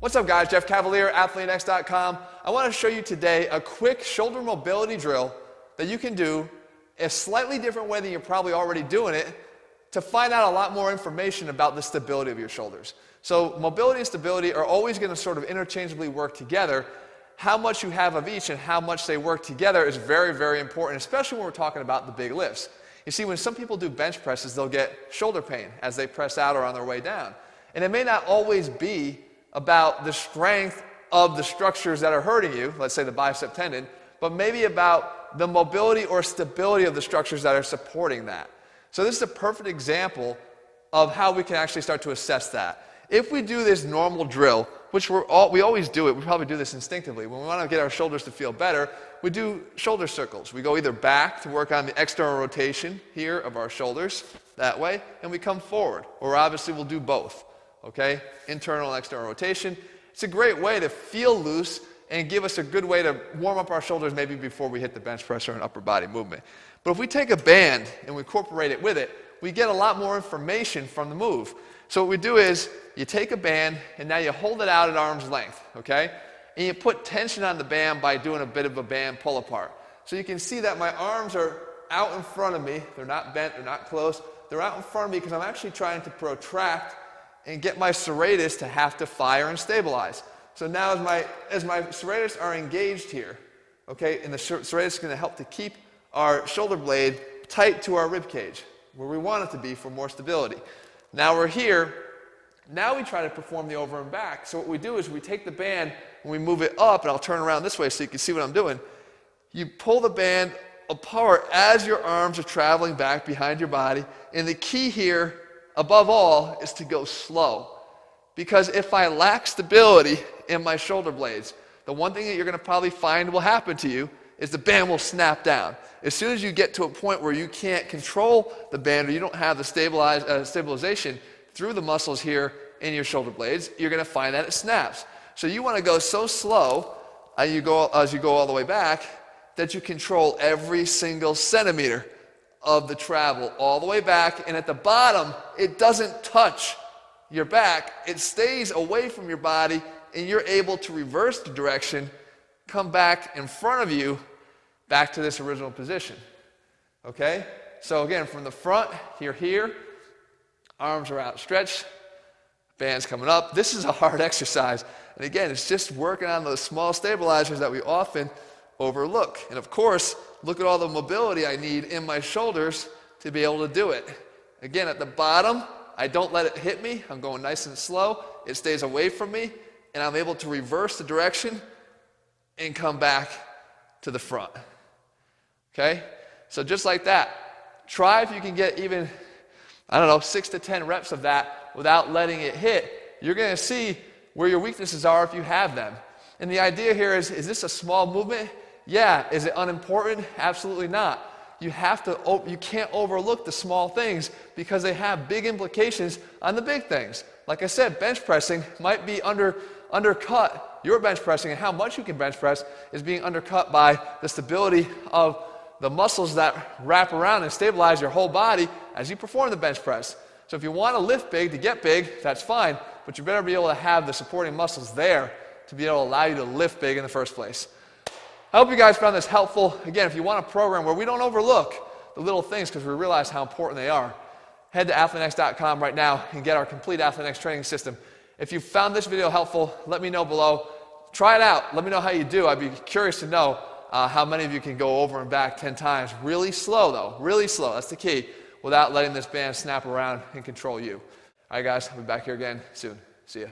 What's up guys, Jeff Cavaliere, ATHLEAN-X.com. I want to show you today a quick shoulder mobility drill that you can do a slightly different way than you're probably already doing it to find out a lot more information about the stability of your shoulders. So mobility and stability are always going to sort of interchangeably work together. How much you have of each and how much they work together is very, very important, especially when we're talking about the big lifts. You see, when some people do bench presses, they'll get shoulder pain as they press out or on their way down. And it may not always be about the strength of the structures that are hurting you, let's say the bicep tendon, but maybe about the mobility or stability of the structures that are supporting that. So this is a perfect example of how we can actually start to assess that. If we do this normal drill, which we always do it, we probably do this instinctively. When we want to get our shoulders to feel better, we do shoulder circles. We go either back to work on the external rotation here of our shoulders, that way, and we come forward. Or obviously we'll do both. Okay? Internal and external rotation. It's a great way to feel loose and give us a good way to warm up our shoulders maybe before we hit the bench press or an upper body movement. But if we take a band and we incorporate it with it, we get a lot more information from the move. So what we do is you take a band and now you hold it out at arm's length, okay? And you put tension on the band by doing a bit of a band pull apart. So you can see that my arms are out in front of me. They're not bent, they're not close. They're out in front of me because I'm actually trying to protract and get my serratus to have to fire and stabilize. So now as my serratus are engaged here, okay, and the serratus is going to help to keep our shoulder blade tight to our rib cage, where we want it to be for more stability. Now we're here. Now we try to perform the over and back. So what we do is we take the band and we move it up, and I'll turn around this way so you can see what I'm doing. You pull the band apart as your arms are traveling back behind your body, and the key here above all is to go slow, because if I lack stability in my shoulder blades, the one thing that you're going to probably find will happen to you is the band will snap down. As soon as you get to a point where you can't control the band or you don't have the stabilization through the muscles here in your shoulder blades, you're going to find that it snaps. So you want to go so slow as you go all the way back that you control every single centimeter of the travel all the way back, and at the bottom it doesn't touch your back, it stays away from your body, and you're able to reverse the direction, come back in front of you back to this original position. Okay? So again, from the front, you're here, arms are outstretched, band's coming up. This is a hard exercise, and again, it's just working on those small stabilizers that we often overlook. And of course, look at all the mobility I need in my shoulders to be able to do it. Again, at the bottom, I don't let it hit me. I'm going nice and slow. It stays away from me, and I'm able to reverse the direction and come back to the front. Okay? So just like that. Try if you can get even, 6 to 10 reps of that without letting it hit. You're going to see where your weaknesses are if you have them. And the idea here is this a small movement? Yeah. Is it unimportant? Absolutely not. You can't overlook the small things because they have big implications on the big things. Like I said, bench pressing might be undercut. Your bench pressing and how much you can bench press is being undercut by the stability of the muscles that wrap around and stabilize your whole body as you perform the bench press. So if you want to lift big to get big, that's fine, but you better be able to have the supporting muscles there to be able to allow you to lift big in the first place. I hope you guys found this helpful. Again, if you want a program where we don't overlook the little things because we realize how important they are, head to ATHLEAN-X.com right now and get our complete ATHLEAN-X training system. If you found this video helpful, let me know below. Try it out. Let me know how you do. I'd be curious to know how many of you can go over and back 10 times. Really slow, though. Really slow. That's the key, without letting this band snap around and control you. All right, guys. I'll be back here again soon. See ya.